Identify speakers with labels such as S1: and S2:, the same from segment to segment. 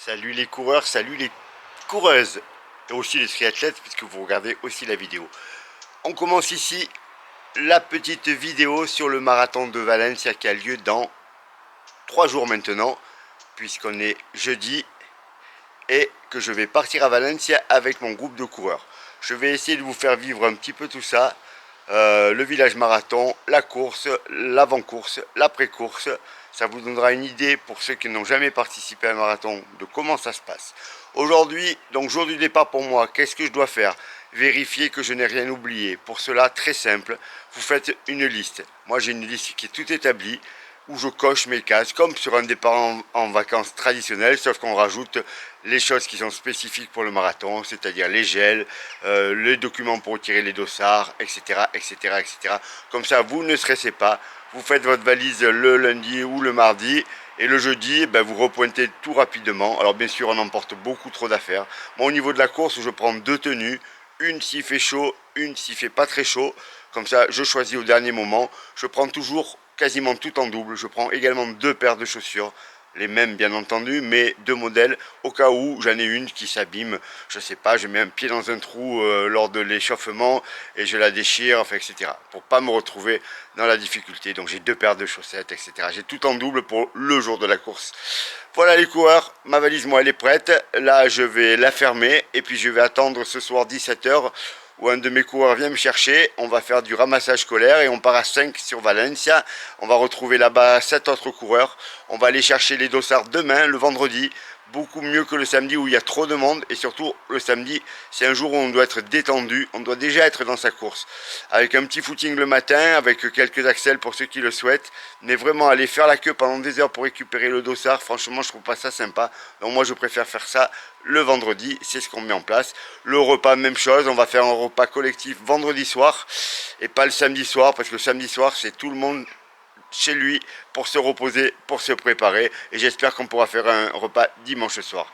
S1: Salut les coureurs, salut les coureuses et aussi les triathlètes puisque vous regardez aussi la vidéo. On commence ici la petite vidéo sur le marathon de Valencia qui a lieu dans 3 jours maintenant puisqu'on est jeudi et que je vais partir à Valencia avec mon groupe de coureurs. Je vais essayer de vous faire vivre un petit peu tout ça, le village marathon, la course, l'avant-course, l'après-course. Ça vous donnera une idée pour ceux qui n'ont jamais participé à un marathon de comment ça se passe. Aujourd'hui, donc jour du départ pour moi, qu'est-ce que je dois faire? Vérifier que je n'ai rien oublié. Pour cela, très simple, vous faites une liste. Moi j'ai une liste qui est toute établie, où je coche mes cases, comme sur un départ en vacances traditionnel, sauf qu'on rajoute les choses qui sont spécifiques pour le marathon, c'est-à-dire les gels, les documents pour retirer les dossards, etc., etc., etc. Comme ça, vous ne stressez pas, vous faites votre valise le lundi ou le mardi, et le jeudi, ben, vous repointez tout rapidement. Alors bien sûr, on emporte beaucoup trop d'affaires. Moi, au niveau de la course, je prends 2 tenues, une s'il fait chaud, une s'il fait pas très chaud. Comme ça, je choisis au dernier moment. Je prends toujours quasiment tout en double. Je prends également 2 paires de chaussures, les mêmes bien entendu, mais 2 modèles au cas où j'en ai une qui s'abîme. Je sais pas, je mets un pied dans un trou lors de l'échauffement et je la déchire, enfin, etc. Pour pas me retrouver dans la difficulté. Donc j'ai 2 paires de chaussettes, etc. J'ai tout en double pour le jour de la course. Voilà les coureurs, ma valise moi elle est prête. Là je vais la fermer et puis je vais attendre ce soir 17 h où un de mes coureurs vient me chercher. On va faire du ramassage scolaire et on part à 5 sur Valencia. On va retrouver là-bas 7 autres coureurs. On va aller chercher les dossards demain, le vendredi. Beaucoup mieux que le samedi où il y a trop de monde. Et surtout, le samedi, c'est un jour où on doit être détendu. On doit déjà être dans sa course. Avec un petit footing le matin, avec quelques accels pour ceux qui le souhaitent. Mais vraiment, aller faire la queue pendant des heures pour récupérer le dossard, franchement, je trouve pas ça sympa. Donc moi, je préfère faire ça le vendredi. C'est ce qu'on met en place. Le repas, même chose. On va faire un repas collectif vendredi soir. Et pas le samedi soir, parce que le samedi soir, c'est tout le monde chez lui pour se reposer, pour se préparer, et j'espère qu'on pourra faire un repas dimanche soir.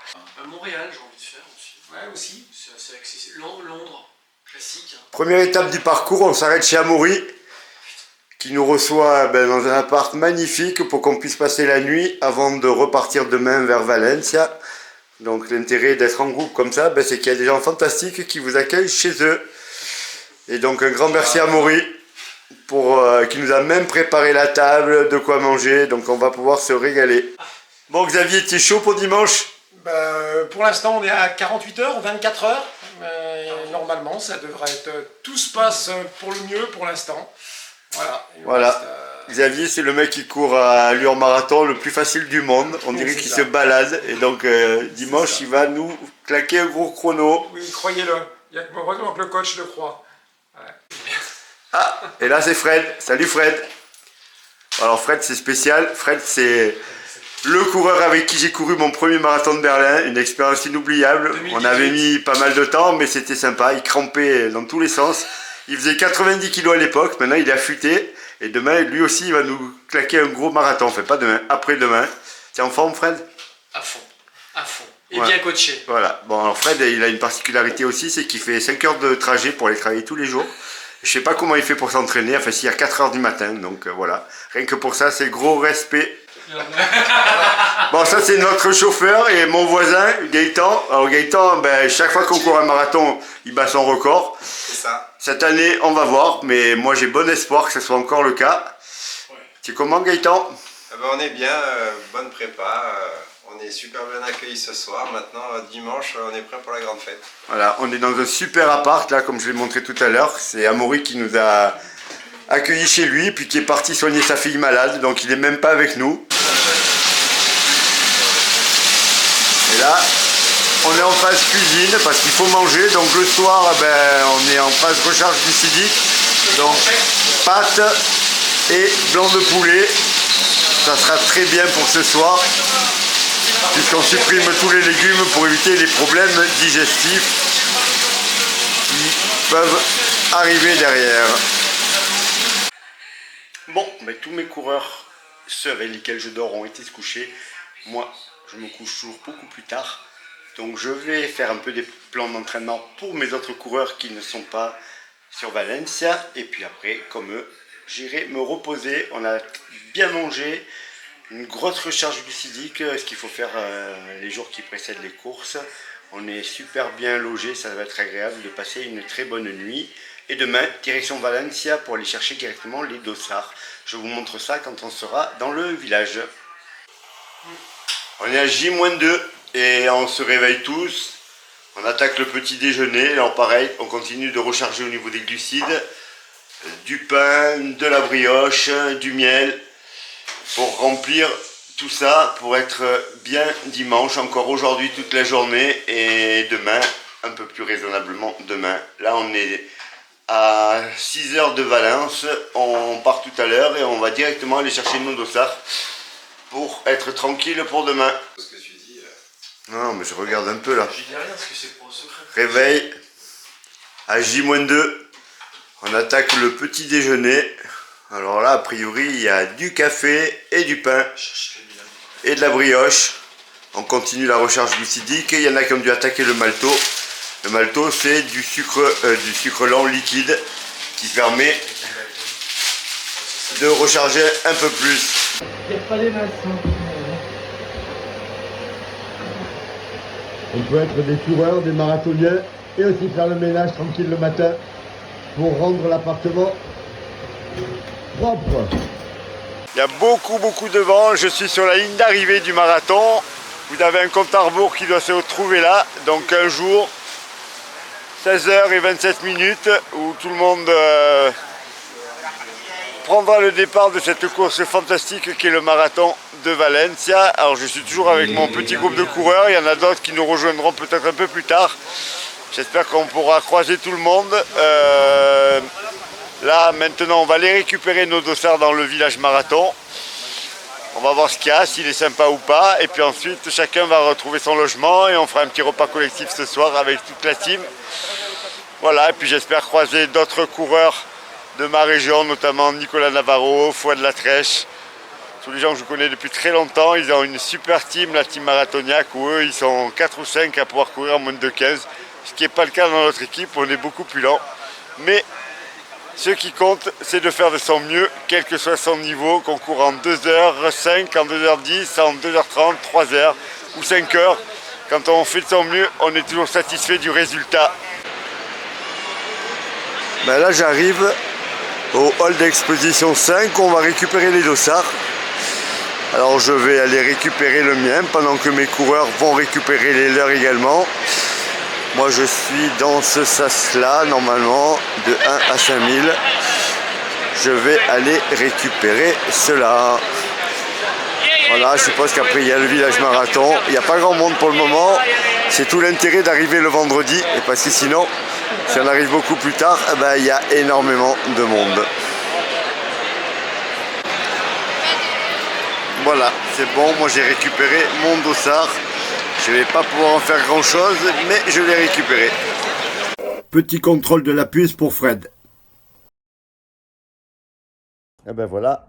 S2: Montréal, j'ai envie de faire aussi. Ouais, aussi. C'est assez accessible. Londres, classique.
S1: Première étape du parcours, on s'arrête chez Amaury, qui nous reçoit dans un appart magnifique pour qu'on puisse passer la nuit avant de repartir demain vers Valencia. Donc l'intérêt d'être en groupe comme ça, c'est qu'il y a des gens fantastiques qui vous accueillent chez eux. Et donc un grand merci à Amaury qui nous a même préparé la table, de quoi manger, donc on va pouvoir se régaler. Bon Xavier, tu es chaud pour dimanche?
S3: Pour l'instant on est à 48 heures, 24 heures, normalement ça devrait être, tout se passe pour le mieux pour l'instant. Voilà.
S1: Xavier, c'est le mec qui court à allure marathon le plus facile du monde, on dirait qu'il se balade, et donc dimanche il va nous claquer un gros chrono.
S3: Oui, croyez-le, il y a heureusement que le coach le croit. Ouais.
S1: Ah, et là c'est Fred. Salut Fred. Alors Fred c'est spécial, Fred c'est le coureur avec qui j'ai couru mon premier marathon de Berlin, une expérience inoubliable. 2018. On avait mis pas mal de temps mais c'était sympa, il crampait dans tous les sens. Il faisait 90 kg à l'époque, maintenant il est affûté et demain lui aussi il va nous claquer un gros marathon, enfin pas demain, après-demain. T'es en forme Fred?
S2: À fond, à fond. Et ouais. Bien coaché.
S1: Voilà, bon alors Fred il a une particularité aussi, c'est qu'il fait 5 heures de trajet pour aller travailler tous les jours. Je sais pas comment il fait pour s'entraîner, enfin s'il y a 4 heures du matin, donc voilà. Rien que pour ça, c'est gros respect. Bon, ça c'est notre chauffeur et mon voisin, Gaëtan. Alors Gaëtan, chaque fois qu'on court un marathon, il bat son record.
S4: C'est ça.
S1: Cette année, on va voir, mais moi j'ai bon espoir que ce soit encore le cas. Ouais. C'est comment Gaëtan?
S4: On est bien, bonne prépa. On est super bien accueillis ce soir. Maintenant, dimanche, on est prêt pour la grande fête.
S1: Voilà, on est dans un super appart, là, comme je l'ai montré tout à l'heure. C'est Amaury qui nous a accueillis chez lui, puis qui est parti soigner sa fille malade, donc il n'est même pas avec nous. Et là, on est en phase cuisine, parce qu'il faut manger. Donc le soir, on est en phase recharge glucidique. Donc pâtes et blanc de poulet. Ça sera très bien pour ce soir, puisqu'on supprime tous les légumes pour éviter les problèmes digestifs qui peuvent arriver derrière. Bon, tous mes coureurs, ceux avec lesquels je dors, ont été se coucher. Moi, je me couche toujours beaucoup plus tard. Donc je vais faire un peu des plans d'entraînement pour mes autres coureurs qui ne sont pas sur Valencia. Et puis après, comme eux, j'irai me reposer. On a bien mangé. une grosse recharge glucidique, ce qu'il faut faire les jours qui précèdent les courses. On est super bien logé, ça va être agréable de passer une très bonne nuit. Et demain, direction Valencia pour aller chercher directement les dossards. Je vous montre ça quand on sera dans le village. On est à J-2 et on se réveille tous. On attaque le petit déjeuner. Alors pareil, on continue de recharger au niveau des glucides. Du pain, de la brioche, du miel. Pour remplir tout ça, pour être bien dimanche. Encore aujourd'hui toute la journée. Et demain, un peu plus raisonnablement demain. Là on est à 6 heures de Valence. On part tout à l'heure et on va directement aller chercher nos dossards. Pour être tranquille pour demain.
S4: Ce que tu dis.
S1: Non, mais je regarde un peu là.
S2: Je dis rien parce que c'est pour le secret.
S1: Réveil à J-2. On attaque le petit déjeuner. Alors là, a priori, il y a du café et du pain et de la brioche. On continue la recharge glucidique. Il y en a qui ont dû attaquer le malto. Le malto, c'est du sucre lent liquide qui permet de recharger un peu plus. On peut être des coureurs, des marathoniens et aussi faire le ménage tranquille le matin pour rendre l'appartement propre. Il y a beaucoup de vent, je suis sur la ligne d'arrivée du marathon. Vous avez un compte à rebours qui doit se retrouver là, donc un jour, 16h27 où tout le monde prendra le départ de cette course fantastique qui est le marathon de Valencia. Alors je suis toujours avec mon petit groupe de coureurs, il y en a d'autres qui nous rejoindront peut-être un peu plus tard. J'espère qu'on pourra croiser tout le monde. Là maintenant on va aller récupérer nos dossards dans le village marathon. On va voir ce qu'il y a, s'il est sympa ou pas. Et puis ensuite chacun va retrouver son logement et on fera un petit repas collectif ce soir avec toute la team. Voilà, et puis j'espère croiser d'autres coureurs de ma région, notamment Nicolas Navarro, Fouad Latrèche, tous les gens que je connais depuis très longtemps. Ils ont une super team, la team Marathoniac, où eux ils sont 4 ou 5 à pouvoir courir en moins de 15, ce qui n'est pas le cas dans notre équipe, on est beaucoup plus lent. Mais ce qui compte, c'est de faire de son mieux, quel que soit son niveau, qu'on court en 2h05, en 2h10, en 2h30, 3h ou 5h. Quand on fait de son mieux, on est toujours satisfait du résultat. Ben là j'arrive au hall d'exposition 5, on va récupérer les dossards. Alors je vais aller récupérer le mien pendant que mes coureurs vont récupérer les leurs également. Moi je suis dans ce sas là normalement de 1 à 5000. Je vais aller récupérer cela. Voilà, je suppose qu'après il y a le village marathon. Il n'y a pas grand monde pour le moment. C'est tout l'intérêt d'arriver le vendredi. Et parce que sinon, si on arrive beaucoup plus tard, eh ben, il y a énormément de monde. Voilà, c'est bon, moi j'ai récupéré mon dossard. Je ne vais pas pouvoir en faire grand chose, mais je l'ai récupéré. Petit contrôle de la puce pour Fred. Et ben voilà,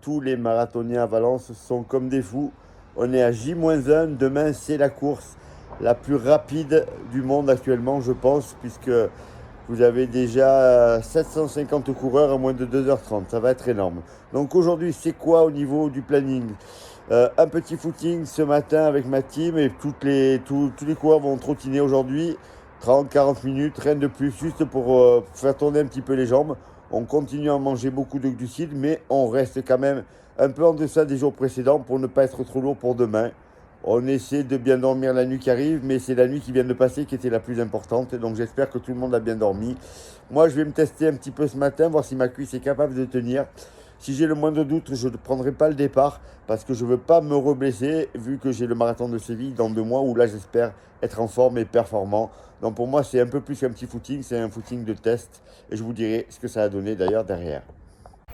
S1: tous les marathoniens à Valence sont comme des fous. On est à J-1, demain c'est la course la plus rapide du monde actuellement, je pense, puisque vous avez déjà 750 coureurs à moins de 2h30, ça va être énorme. Donc aujourd'hui, c'est quoi au niveau du planning? Un petit footing ce matin avec ma team et tous les coureurs vont trottiner aujourd'hui, 30-40 minutes, rien de plus, juste pour faire tourner un petit peu les jambes. On continue à manger beaucoup de glucides, mais on reste quand même un peu en deçà des jours précédents pour ne pas être trop lourd pour demain. On essaie de bien dormir la nuit qui arrive, mais c'est la nuit qui vient de passer qui était la plus importante. Donc j'espère que tout le monde a bien dormi. Moi, je vais me tester un petit peu ce matin, voir si ma cuisse est capable de tenir. Si j'ai le moindre doute, je ne prendrai pas le départ parce que je ne veux pas me reblesser vu que j'ai le marathon de Séville dans 2 mois où là, j'espère être en forme et performant. Donc pour moi, c'est un peu plus qu'un petit footing, c'est un footing de test. Et je vous dirai ce que ça a donné d'ailleurs derrière.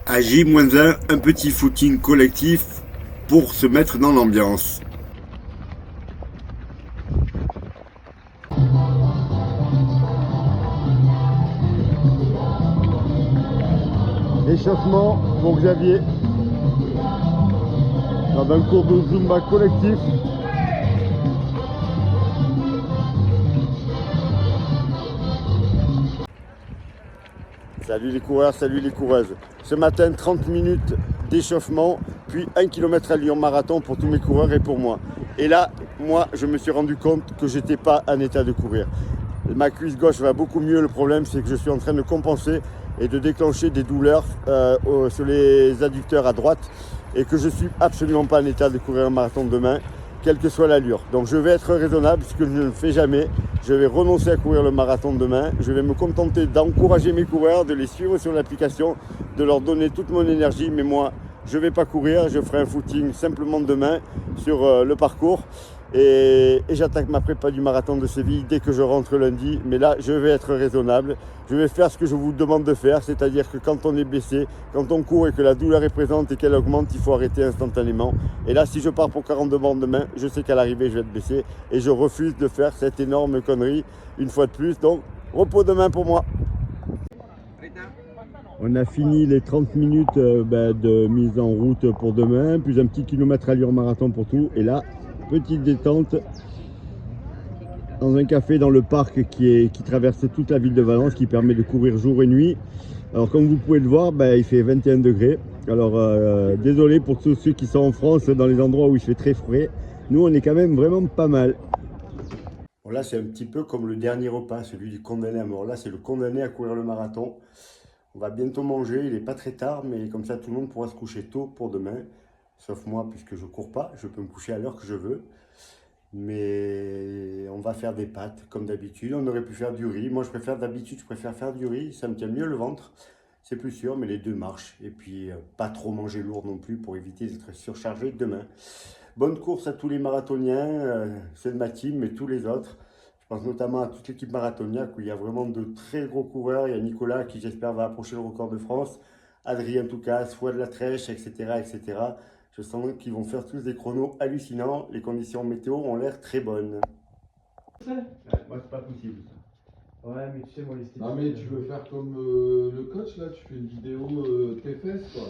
S1: À J-1, un petit footing collectif pour se mettre dans l'ambiance. Échauffement pour Xavier dans un cours de Zumba collectif. Salut les coureurs, salut les coureuses. Ce matin, 30 minutes d'échauffement, puis 1 km à Lyon marathon pour tous mes coureurs et pour moi. Et là, moi, je me suis rendu compte que je n'étais pas en état de courir. Ma cuisse gauche va beaucoup mieux. Le problème, c'est que je suis en train de compenser et de déclencher des douleurs sur les adducteurs à droite et que je ne suis absolument pas en état de courir un marathon demain, quelle que soit l'allure. Donc je vais être raisonnable, ce que je ne le fais jamais. Je vais renoncer à courir le marathon demain. Je vais me contenter d'encourager mes coureurs, de les suivre sur l'application, de leur donner toute mon énergie. Mais moi, je ne vais pas courir, je ferai un footing simplement demain sur le parcours. Et j'attaque ma prépa du marathon de Séville dès que je rentre lundi. Mais là, je vais être raisonnable. Je vais faire ce que je vous demande de faire, c'est-à-dire que quand on est blessé, quand on court et que la douleur est présente et qu'elle augmente, il faut arrêter instantanément. Et là, si je pars pour 42 bornes demain, je sais qu'à l'arrivée, je vais être blessé. Et je refuse de faire cette énorme connerie une fois de plus. Donc, repos demain pour moi. On a fini les 30 minutes de mise en route pour demain, plus un petit kilomètre à Lyon marathon pour tout. Et là, petite détente dans un café dans le parc qui traverse toute la ville de Valence, qui permet de courir jour et nuit. Alors comme vous pouvez le voir, il fait 21 degrés. Alors désolé pour tous ceux qui sont en France, dans les endroits où il fait très frais. Nous on est quand même vraiment pas mal. Bon, là c'est un petit peu comme le dernier repas, celui du condamné à mort. Là c'est le condamné à courir le marathon. On va bientôt manger, il n'est pas très tard, mais comme ça tout le monde pourra se coucher tôt pour demain. Sauf moi, puisque je ne cours pas, je peux me coucher à l'heure que je veux. Mais on va faire des pâtes, comme d'habitude. On aurait pu faire du riz. Moi, je préfère faire du riz. Ça me tient mieux le ventre. C'est plus sûr, mais les deux marchent. Et puis, pas trop manger lourd non plus pour éviter d'être surchargé demain. Bonne course à tous les marathoniens. C'est de ma team, mais tous les autres. Je pense notamment à toute l'équipe marathonienne, où il y a vraiment de très gros coureurs. Il y a Nicolas qui, j'espère, va approcher le record de France. Adrien Toucas, Fouad Latrèche, etc., etc. Je sens qu'ils vont faire tous des chronos hallucinants. Les conditions météo ont l'air très bonnes.
S5: Moi, c'est pas possible.
S6: Ouais, mais tu sais, moi, l'esthétique.
S5: Non, mais tu veux faire comme le coach, là, tu fais une vidéo tes fesses, quoi.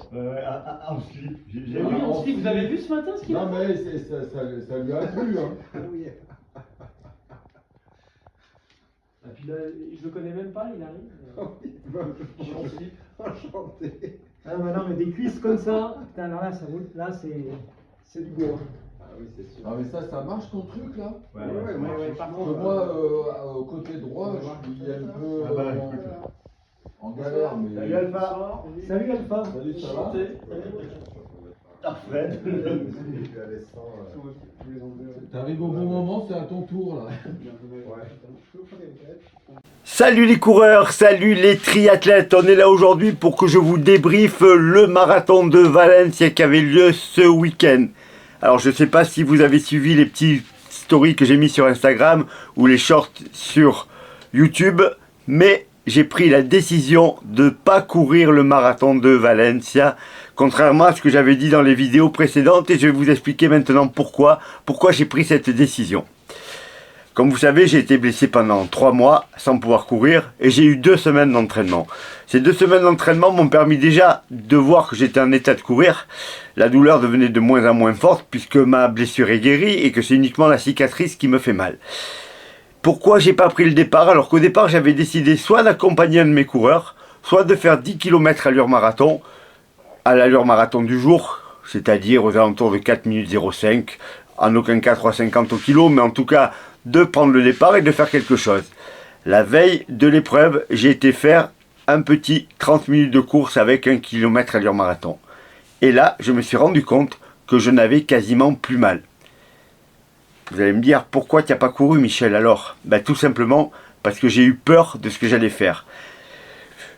S6: En slip.
S5: J'ai vu en slip.
S6: Vous avez vu ce matin ce qu'il a fait?
S5: Non, mais ça lui a plu, hein.
S6: Oui. Et puis là, je le connais même pas, il arrive. Je suis en slip.
S5: Enchanté.
S6: Ah, non, mais des cuisses comme ça, putain, alors là, ça roule. Là, c'est du bois.
S5: Ah oui, c'est sûr. Non, mais ça marche ton truc, là?
S6: Ouais,
S5: Parce que moi, au côté droit, je suis un peu en galère, mais...
S6: Salut Alpha. Salut Alpha.
S5: Salut, ça va?
S1: Fred.
S5: T'arrives au bon moment, c'est à ton tour, là.
S1: Salut les coureurs, salut les triathlètes. On est là aujourd'hui pour que je vous débriefe le marathon de Valencia qui avait lieu ce week-end. Alors je ne sais pas si vous avez suivi les petits stories que j'ai mis sur Instagram ou les shorts sur YouTube, mais j'ai pris la décision de ne pas courir le marathon de Valencia, contrairement à ce que j'avais dit dans les vidéos précédentes, et je vais vous expliquer maintenant pourquoi j'ai pris cette décision. Comme vous savez, j'ai été blessé pendant 3 mois sans pouvoir courir et j'ai eu 2 semaines d'entraînement. Ces 2 semaines d'entraînement m'ont permis déjà de voir que j'étais en état de courir. La douleur devenait de moins en moins forte puisque ma blessure est guérie et que c'est uniquement la cicatrice qui me fait mal. Pourquoi j'ai pas pris le départ alors qu'au départ j'avais décidé soit d'accompagner un de mes coureurs, soit de faire 10 km à l'allure marathon du jour, c'est-à-dire aux alentours de 4 minutes 05, en aucun cas 3,50 au kilo, mais en tout cas de prendre le départ et de faire quelque chose. La veille de l'épreuve, j'ai été faire un petit 30 minutes de course avec 1 km allure marathon. Et là, je me suis rendu compte que je n'avais quasiment plus mal. Vous allez me dire, pourquoi tu n'as pas couru, Michel, alors? Tout simplement parce que j'ai eu peur de ce que j'allais faire.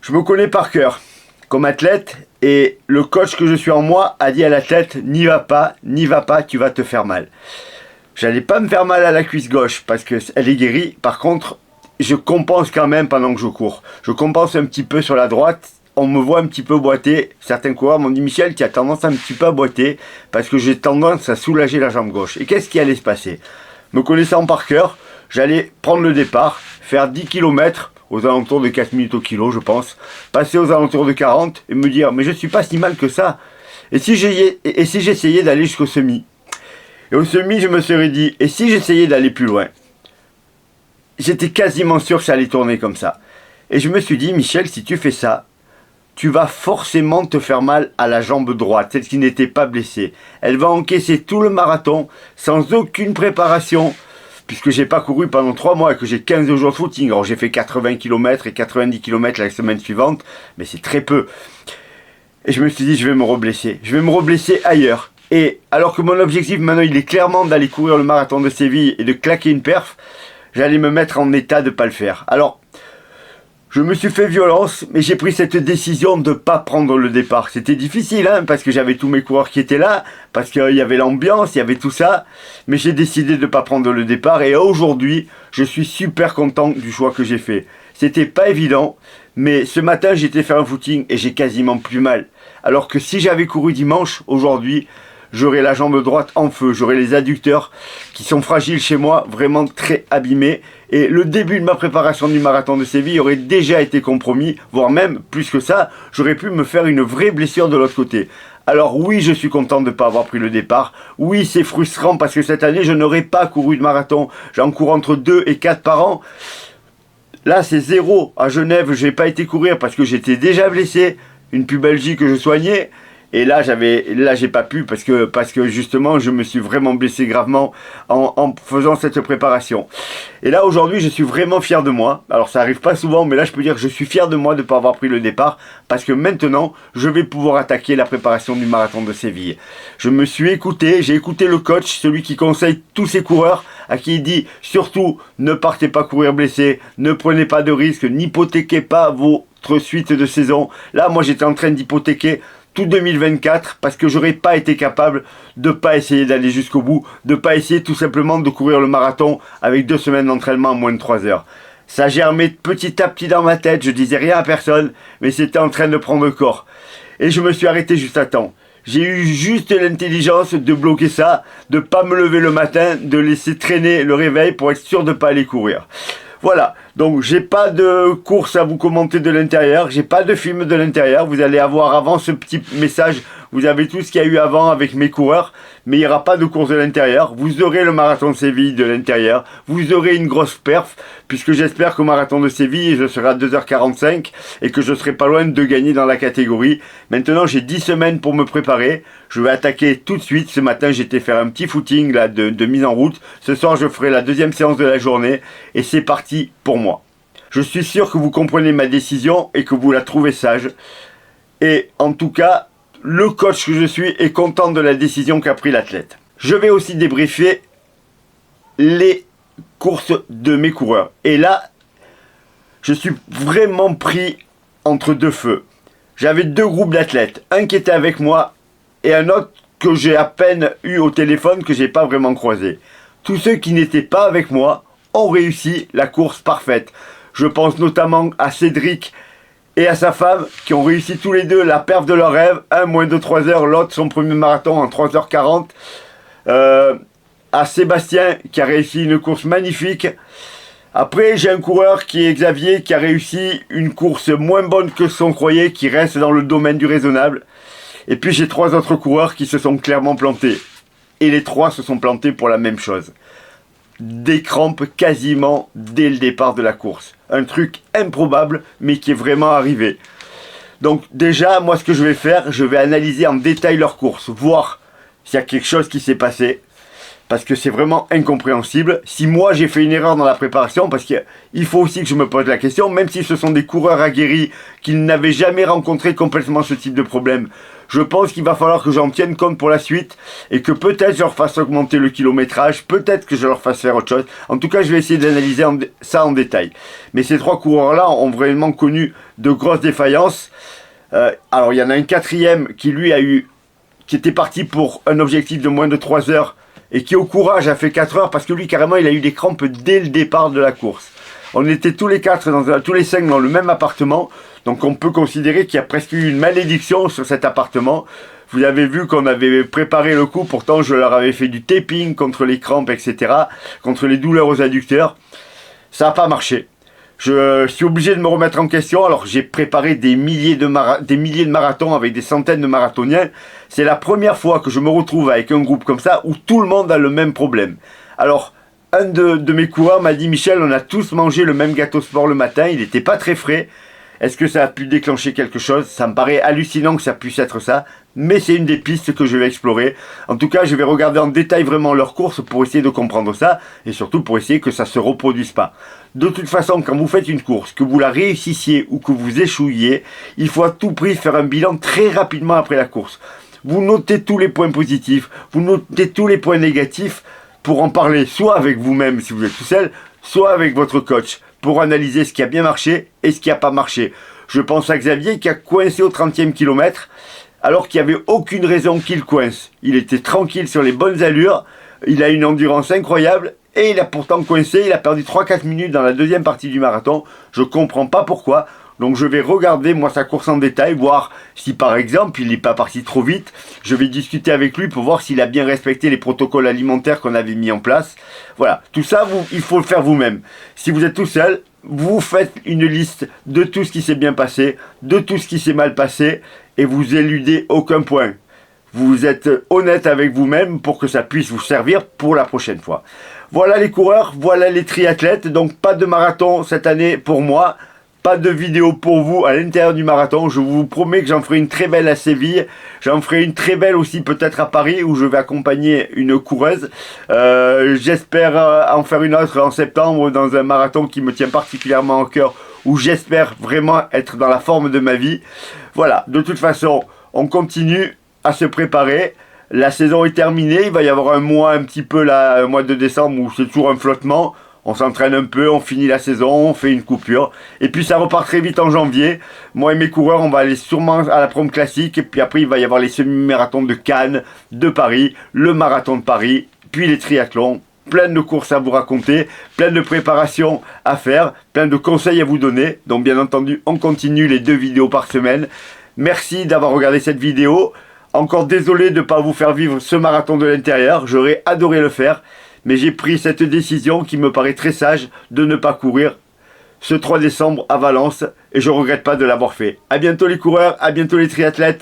S1: Je me connais par cœur comme athlète et le coach que je suis en moi a dit à l'athlète, n'y va pas, tu vas te faire mal. J'allais pas me faire mal à la cuisse gauche parce qu'elle est guérie. Par contre, je compense quand même pendant que je cours. Je compense un petit peu sur la droite. On me voit un petit peu boiter. Certains coureurs m'ont dit, Michel, tu as tendance un petit peu à boiter parce que j'ai tendance à soulager la jambe gauche. Et qu'est-ce qui allait se passer? Me connaissant par cœur, j'allais prendre le départ, faire 10 km aux alentours de 4 minutes au kilo, je pense, passer aux alentours de 40 et me dire, mais je suis pas si mal que ça. Et si j'essayais d'aller jusqu'au semi? Et au semi, je me serais dit, et si j'essayais d'aller plus loin? J'étais quasiment sûr que ça allait tourner comme ça. Et je me suis dit, Michel, si tu fais ça, tu vas forcément te faire mal à la jambe droite, celle qui n'était pas blessée. Elle va encaisser tout le marathon sans aucune préparation, puisque j'ai pas couru pendant 3 mois et que j'ai 15 jours de footing. Alors j'ai fait 80 km et 90 km la semaine suivante, mais c'est très peu. Et je me suis dit, je vais me reblesser. Je vais me reblesser ailleurs. Et alors que mon objectif maintenant, il est clairement d'aller courir le marathon de Séville et de claquer une perf, j'allais me mettre en état de pas le faire. Alors, je me suis fait violence, mais j'ai pris cette décision de ne pas prendre le départ. C'était difficile, hein, parce que j'avais tous mes coureurs qui étaient là, parce qu'il y avait l'ambiance, il y avait tout ça. Mais j'ai décidé de ne pas prendre le départ. Et aujourd'hui, je suis super content du choix que j'ai fait. C'était pas évident, mais ce matin, j'étais faire un footing et j'ai quasiment plus mal. Alors que si j'avais couru dimanche, aujourd'hui, j'aurais la jambe droite en feu, j'aurais les adducteurs qui sont fragiles chez moi, vraiment très abîmés. Et le début de ma préparation du marathon de Séville aurait déjà été compromis, voire même plus que ça, j'aurais pu me faire une vraie blessure de l'autre côté. Alors oui, je suis content de ne pas avoir pris le départ. Oui, c'est frustrant parce que cette année, je n'aurais pas couru de marathon. J'en cours entre 2 et 4 par an. Là, c'est 0. À Genève, je n'ai pas été courir parce que j'étais déjà blessé. Une pubalgie que je soignais. Et là, j'ai pas pu parce que justement, je me suis vraiment blessé gravement en faisant cette préparation. Et là, aujourd'hui, je suis vraiment fier de moi. Alors, ça arrive pas souvent, mais là, je peux dire que je suis fier de moi de ne pas avoir pris le départ parce que maintenant, je vais pouvoir attaquer la préparation du marathon de Séville. Je me suis écouté, j'ai écouté le coach, celui qui conseille tous ses coureurs, à qui il dit surtout, ne partez pas courir blessé, ne prenez pas de risques, n'hypothéquez pas votre suite de saison. Là, moi, j'étais en train d'hypothéquer tout 2024 parce que j'aurais pas été capable de pas essayer d'aller jusqu'au bout, de pas essayer tout simplement de courir le marathon avec 2 semaines d'entraînement en moins de 3 heures. Ça germait petit à petit dans ma tête, je disais rien à personne, mais c'était en train de prendre corps. Et je me suis arrêté juste à temps. J'ai eu juste l'intelligence de bloquer ça, de pas me lever le matin, de laisser traîner le réveil pour être sûr de pas aller courir. Voilà, donc j'ai pas de course à vous commenter de l'intérieur, j'ai pas de film de l'intérieur, vous allez avoir avant ce petit message, vous avez tout ce qu'il y a eu avant avec mes coureurs, mais il n'y aura pas de course de l'intérieur, vous aurez le marathon de Séville de l'intérieur, vous aurez une grosse perf, puisque j'espère qu'au marathon de Séville, je serai à 2h45 et que je serai pas loin de gagner dans la catégorie. Maintenant, j'ai 10 semaines pour me préparer, je vais attaquer tout de suite. Ce matin, j'étais faire un petit footing là, de mise en route. Ce soir, je ferai la 2e séance de la journée et c'est parti pour moi. Je suis sûr que vous comprenez ma décision et que vous la trouvez sage. Et en tout cas, le coach que je suis est content de la décision qu'a pris l'athlète. Je vais aussi débriefer les courses de mes coureurs. Et là, je suis vraiment pris entre 2 feux. J'avais 2 groupes d'athlètes. Un qui était avec moi et un autre que j'ai à peine eu au téléphone, que j'ai pas vraiment croisé. Tous ceux qui n'étaient pas avec moi ont réussi la course parfaite. Je pense notamment à Cédric et à sa femme qui ont réussi tous les deux la perf de leur rêve. Un moins de 3 heures, l'autre son premier marathon en 3h40. À Sébastien qui a réussi une course magnifique. Après, j'ai un coureur qui est Xavier qui a réussi une course moins bonne que son croyait, qui reste dans le domaine du raisonnable. Et puis j'ai 3 autres coureurs qui se sont clairement plantés. Et les 3 se sont plantés pour la même chose. Des crampes quasiment dès le départ de la course. Un truc improbable, mais qui est vraiment arrivé. Donc déjà, moi ce que je vais faire, je vais analyser en détail leur course. Voir s'il y a quelque chose qui s'est passé. Parce que c'est vraiment incompréhensible. Si moi j'ai fait une erreur dans la préparation, parce qu'il faut aussi que je me pose la question, même si ce sont des coureurs aguerris qui n'avaient jamais rencontré complètement ce type de problème, je pense qu'il va falloir que j'en tienne compte pour la suite et que peut-être je leur fasse augmenter le kilométrage, peut-être que je leur fasse faire autre chose. En tout cas, je vais essayer d'analyser ça en détail. Mais ces 3 coureurs-là ont vraiment connu de grosses défaillances. Alors il y en a un 4e qui lui qui était parti pour un objectif de moins de 3 heures et qui au courage a fait 4 heures parce que lui carrément il a eu des crampes dès le départ de la course. On était tous les 5 dans le même appartement, donc on peut considérer qu'il y a presque eu une malédiction sur cet appartement. Vous avez vu qu'on avait préparé le coup, pourtant je leur avais fait du taping contre les crampes, etc., contre les douleurs aux adducteurs. Ça n'a pas marché. Je suis obligé de me remettre en question. Alors j'ai préparé des milliers de marathons avec des centaines de marathoniens. C'est la première fois que je me retrouve avec un groupe comme ça où tout le monde a le même problème. Alors un de mes coureurs m'a dit « Michel, on a tous mangé le même gâteau sport le matin, il n'était pas très frais. Est-ce que ça a pu déclencher quelque chose ?» Ça me paraît hallucinant que ça puisse être ça, mais c'est une des pistes que je vais explorer. En tout cas, je vais regarder en détail vraiment leur course pour essayer de comprendre ça, et surtout pour essayer que ça ne se reproduise pas. De toute façon, quand vous faites une course, que vous la réussissiez ou que vous échouiez, il faut à tout prix faire un bilan très rapidement après la course. Vous notez tous les points positifs, vous notez tous les points négatifs pour en parler soit avec vous-même si vous êtes tout seul, soit avec votre coach, pour analyser ce qui a bien marché et ce qui n'a pas marché. Je pense à Xavier qui a coincé au 30e kilomètre, alors qu'il n'y avait aucune raison qu'il coince. Il était tranquille sur les bonnes allures, il a une endurance incroyable, et il a pourtant coincé, il a perdu 3-4 minutes dans la deuxième partie du marathon. Je ne comprends pas pourquoi. Donc je vais regarder moi sa course en détail, voir si par exemple il n'est pas parti trop vite. Je vais discuter avec lui pour voir s'il a bien respecté les protocoles alimentaires qu'on avait mis en place. Voilà, tout ça il faut le faire vous-même. Si vous êtes tout seul, vous faites une liste de tout ce qui s'est bien passé, de tout ce qui s'est mal passé, et vous éludez aucun point. Vous êtes honnête avec vous-même pour que ça puisse vous servir pour la prochaine fois. Voilà les coureurs, voilà les triathlètes. Donc pas de marathon cette année pour moi. Pas de vidéo pour vous à l'intérieur du marathon. Je vous promets que j'en ferai une très belle à Séville. J'en ferai une très belle aussi peut-être à Paris où je vais accompagner une coureuse. J'espère en faire une autre en septembre dans un marathon qui me tient particulièrement au cœur, où j'espère vraiment être dans la forme de ma vie. Voilà, de toute façon, on continue à se préparer. La saison est terminée, il va y avoir un mois un petit peu là, un mois de décembre où c'est toujours un flottement. On s'entraîne un peu, on finit la saison, on fait une coupure. Et puis ça repart très vite en janvier. Moi et mes coureurs, on va aller sûrement à la prom classique. Et puis après, il va y avoir les semi-marathons de Cannes, de Paris, le marathon de Paris, puis les triathlons. Plein de courses à vous raconter, plein de préparations à faire, plein de conseils à vous donner. Donc bien entendu, on continue les 2 vidéos par semaine. Merci d'avoir regardé cette vidéo. Encore désolé de ne pas vous faire vivre ce marathon de l'intérieur. J'aurais adoré le faire. Mais j'ai pris cette décision qui me paraît très sage de ne pas courir ce 3 décembre à Valence. Et je ne regrette pas de l'avoir fait. A bientôt les coureurs, à bientôt les triathlètes.